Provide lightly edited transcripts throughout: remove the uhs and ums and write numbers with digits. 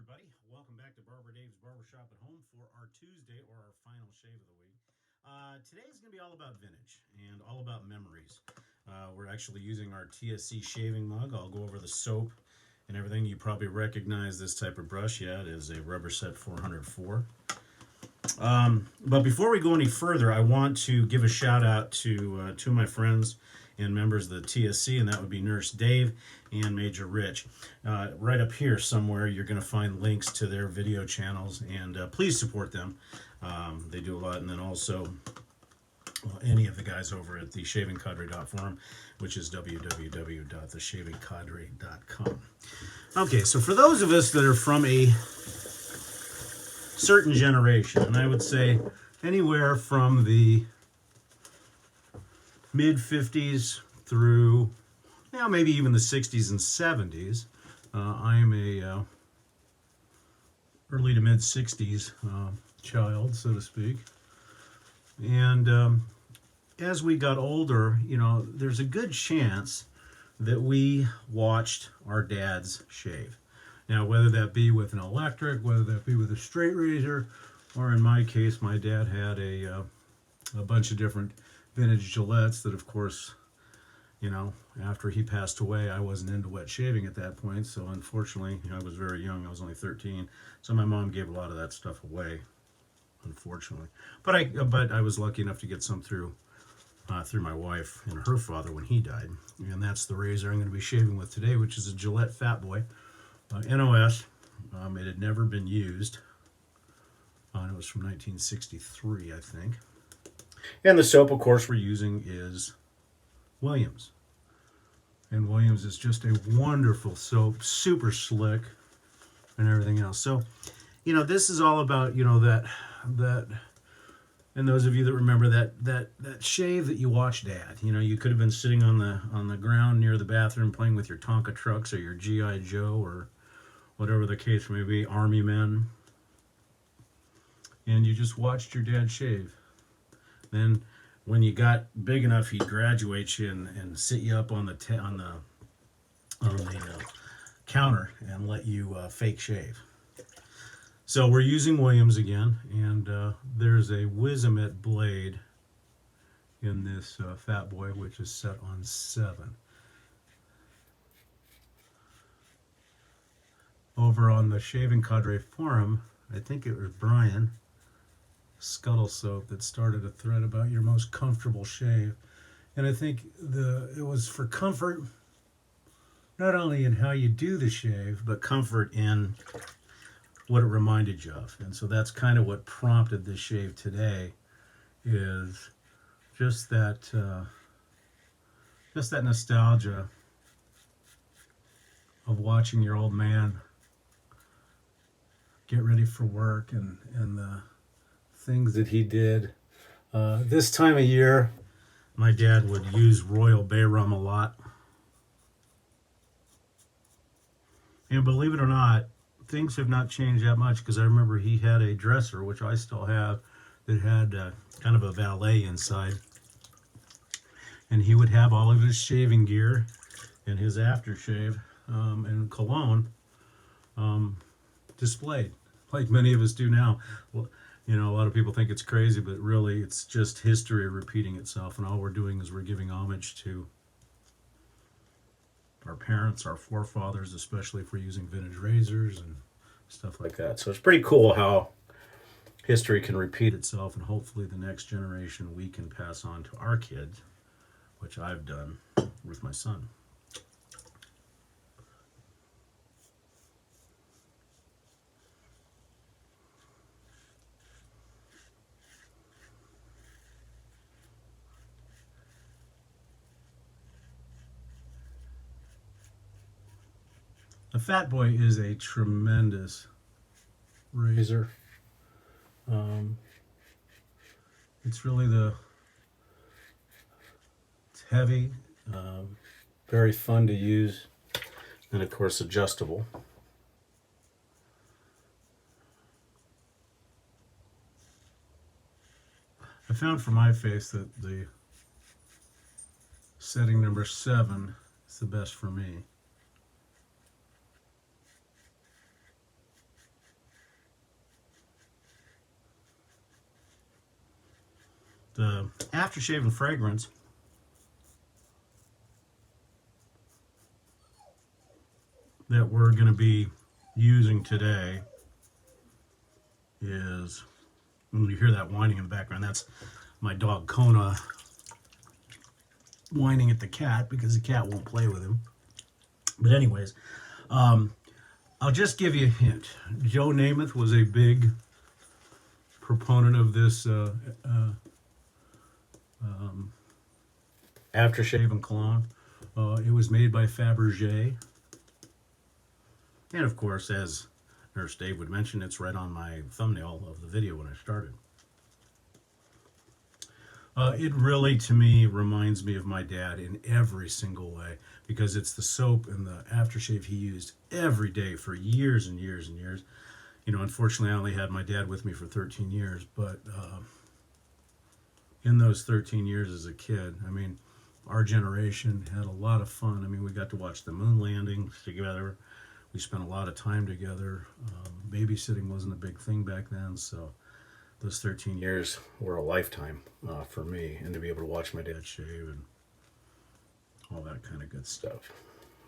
everybody. Welcome back to Barber Dave's Barbershop at Home for our Tuesday or our final shave of the week. Today's going to be all about vintage and all about memories. We're actually using our TSC shaving mug. I'll go over the soap and everything. You probably recognize this type of brush. Yeah, it is a Rubberset 404. But before we go any further, I want to give a shout out to two of my friends and members of the TSC, and that would be Nurse Dave and Major Rich. Right up here somewhere, you're going to find links to their video channels, and please support them. They do a lot, and then also any of the guys over at the shavingcadre.forum, which is www.theshavingcadre.com. Okay, so for those of us that are from a certain generation, and I would say anywhere from the mid 50s through maybe even the 60s and 70s. I'm a early to mid 60s child, so to speak. And as we got older, there's a good chance that we watched our dads shave. Now, whether that be with an electric, whether that be with a straight razor, or in my case, my dad had a bunch of different vintage Gillettes that, of course, after he passed away, I wasn't into wet shaving at that point. So unfortunately, I was very young. I was only 13. So my mom gave a lot of that stuff away, unfortunately. But I was lucky enough to get some through my wife and her father when he died. And that's the razor I'm going to be shaving with today, which is a Gillette Fatboy NOS. It had never been used. It was from 1963, I think. And the soap, of course, we're using is Williams. And Williams is just a wonderful soap, super slick, and everything else. So, this is all about, that, and those of you that remember that shave that you watched Dad. You could have been sitting on the ground near the bathroom playing with your Tonka trucks or your G.I. Joe or whatever the case may be, Army men. And you just watched your dad shave. Then, when you got big enough, he'd graduate you and sit you up on the counter and let you fake shave. So we're using Williams again, and there's a Wizamet blade in this Fatboy, which is set on 7. Over on the Shaving Cadre forum, I think it was Brian Scuttle Soap that started a thread about your most comfortable shave. And I think it was for comfort, not only in how you do the shave, but comfort in what it reminded you of. And so that's kind of what prompted this shave today, is just that nostalgia of watching your old man get ready for work and the things that he did. This time of year, my dad would use Royal Bay rum a lot. And believe it or not, things have not changed that much, because I remember he had a dresser, which I still have, that had kind of a valet inside. And he would have all of his shaving gear and his aftershave and cologne displayed, like many of us do now. Well, a lot of people think it's crazy, but really it's just history repeating itself, and all we're doing is we're giving homage to our parents, our forefathers, especially if we're using vintage razors and stuff like that. So it's pretty cool how history can repeat itself, and hopefully the next generation we can pass on to our kids, which I've done with my son. The Fatboy is a tremendous razor. It's really it's heavy, very fun to use, and of course adjustable. I found for my face that the setting number 7 is the best for me. The aftershave and fragrance that we're going to be using today is, when you hear that whining in the background, that's my dog Kona whining at the cat because the cat won't play with him. But anyways, I'll just give you a hint. Joe Namath was a big proponent of this aftershave and cologne. It was made by Fabergé. And of course, as Nurse Dave would mention, it's right on my thumbnail of the video when I started. It really, to me, reminds me of my dad in every single way, because it's the soap and the aftershave he used every day for years and years and years. You know, unfortunately, I only had my dad with me for 13 years, but in those 13 years as a kid, I mean, our generation had a lot of fun. I mean, we got to watch the moon landings together. We spent a lot of time together. Babysitting wasn't a big thing back then, so those 13 years were a lifetime for me, and to be able to watch my dad shave and all that kind of good stuff.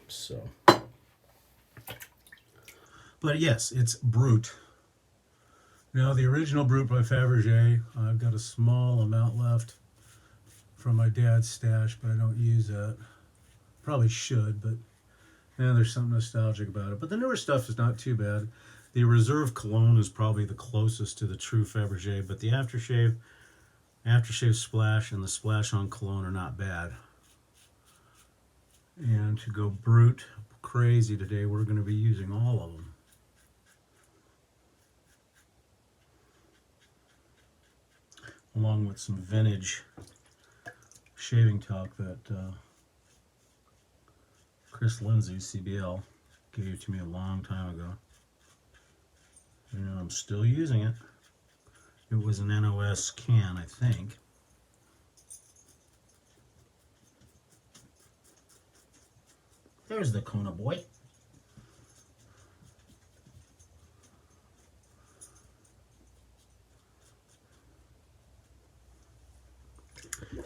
So, but yes, it's Brut. Now, the original Brut by Fabergé, I've got a small amount left from my dad's stash, but I don't use that. Probably should, but yeah, there's something nostalgic about it. But the newer stuff is not too bad. The Reserve Cologne is probably the closest to the true Fabergé, but the Aftershave Splash and the Splash on Cologne are not bad. And to go Brut crazy today, we're going to be using all of them. Along with some vintage shaving talc that Chris Lindsay, CBL, gave to me a long time ago. And I'm still using it. It was an NOS can, I think. There's the Kona boy.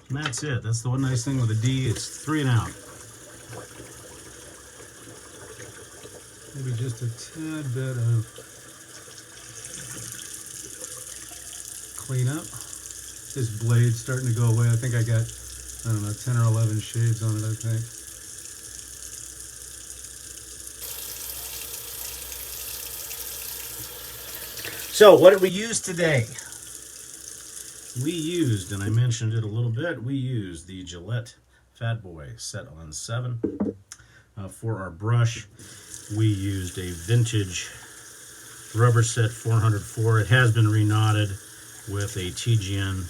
And that's it. That's the one nice thing with a D. It's 3 and out. Maybe just a tad bit of clean up. This blade's starting to go away. I think I got, I don't know, 10 or 11 shaves on it, I think. So, what did we use today? We used, and I mentioned it a little bit, we used the Gillette Fatboy set on 7. For our brush, we used a vintage Rubberset 404. It has been reknotted with a TGN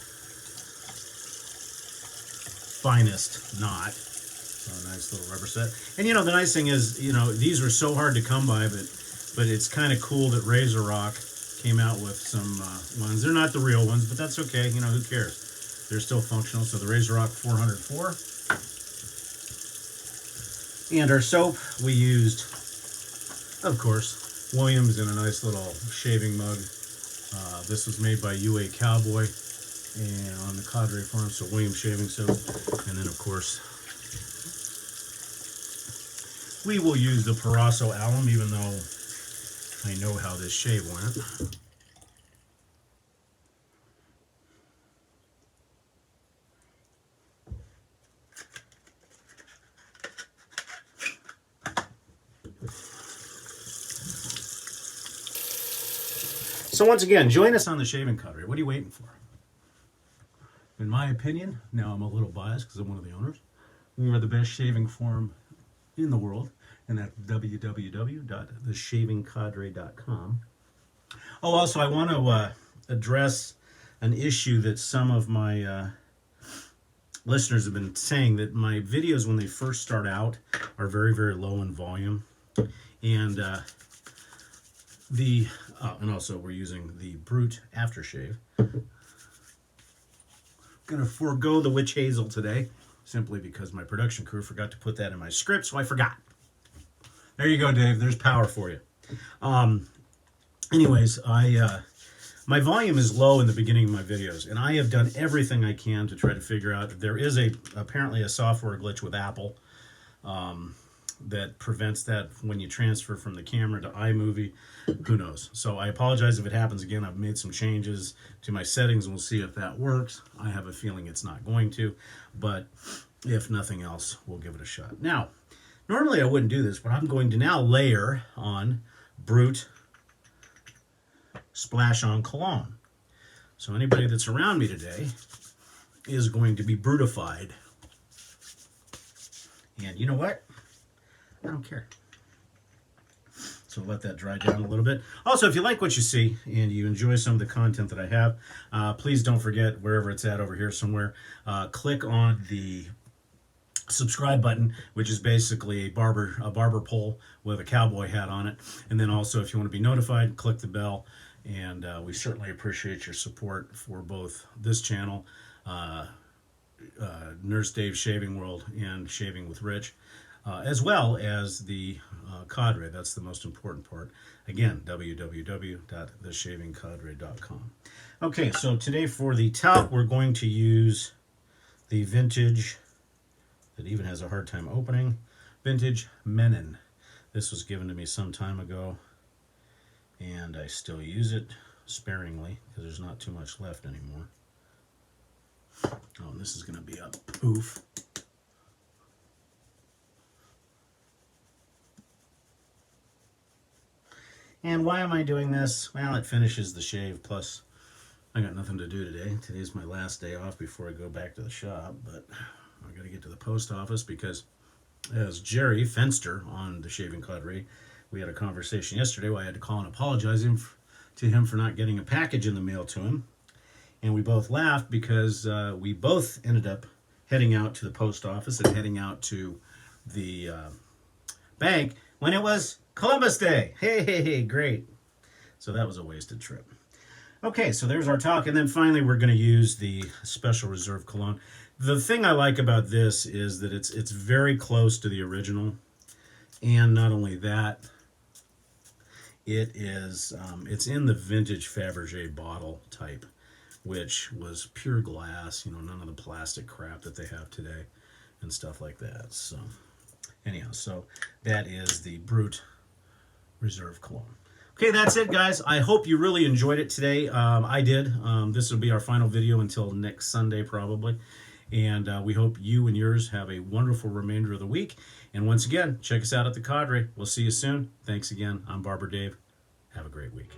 Finest knot. So a nice little Rubberset. And you know, the nice thing is, you know, these were so hard to come by, but it's kind of cool that Razor Rock came out with some ones. They're not the real ones, but that's okay. You know, who cares? They're still functional. So the Razor Rock 404. And our soap, we used, of course, Williams in a nice little shaving mug. This was made by UA Cowboy and on the Cadre Farm, so Williams shaving soap. And then, of course, we will use the Parasso alum, even though I know how this shave went. So once again, join us on the Shaving Cadre. What are you waiting for? In my opinion, now I'm a little biased because I'm one of the owners, we are the best shaving forum in the world, and that's www.theshavingcadre.com. Oh, also, I want to address an issue that some of my listeners have been saying, that my videos, when they first start out, are very, very low in volume. And and also we're using the Brut Aftershave. Going to forego the witch hazel today, simply because my production crew forgot to put that in my script, so I forgot. There you go, Dave. There's power for you. Anyways, I My volume is low in the beginning of my videos, and I have done everything I can to try to figure out. There is apparently a software glitch with Apple that prevents that when you transfer from the camera to iMovie. Who knows? So I apologize if it happens again. I've made some changes to my settings, and we'll see if that works. I have a feeling it's not going to, but if nothing else, we'll give it a shot. Now, normally I wouldn't do this, but I'm going to now layer on Brut Splash on Cologne. So anybody that's around me today is going to be brutified. And you know what? I don't care. So let that dry down a little bit. Also, if you like what you see and you enjoy some of the content that I have, please don't forget, wherever it's at over here somewhere, click on the subscribe button, which is basically a barber pole with a cowboy hat on it. And then also, if you want to be notified, click the bell. And we certainly appreciate your support for both this channel, Nurse Dave's Shaving World, and Shaving with Rich, as well as the cadre. That's the most important part. Again, www.theshavingcadre.com. Okay, so today for the top, we're going to use the vintage, that even has a hard time opening, vintage Menon. This was given to me some time ago, and I still use it sparingly because there's not too much left anymore. Oh, and this is going to be a poof. And why am I doing this? Well, it finishes the shave, plus I got nothing to do today. Today's my last day off before I go back to the shop, but I got to get to the post office because, as Jerry Fenster on the Shaving Cadre, we had a conversation yesterday where I had to call and apologize to him for not getting a package in the mail to him. And we both laughed because we both ended up heading out to the post office and heading out to the bank when it was Columbus Day. Hey, great. So that was a wasted trip. Okay, so there's our talk. And then finally, we're going to use the Special Reserve Cologne. The thing I like about this is that it's very close to the original. And not only that, it's in the vintage Fabergé bottle type, which was pure glass, none of the plastic crap that they have today and stuff like that. So anyhow, so that is the Brut Reserve Cologne. Okay, that's it, guys. I hope you really enjoyed it today. I did. This will be our final video until next Sunday, probably. And we hope you and yours have a wonderful remainder of the week. And once again, check us out at the Cadre. We'll see you soon. Thanks again. I'm Barber Dave. Have a great week.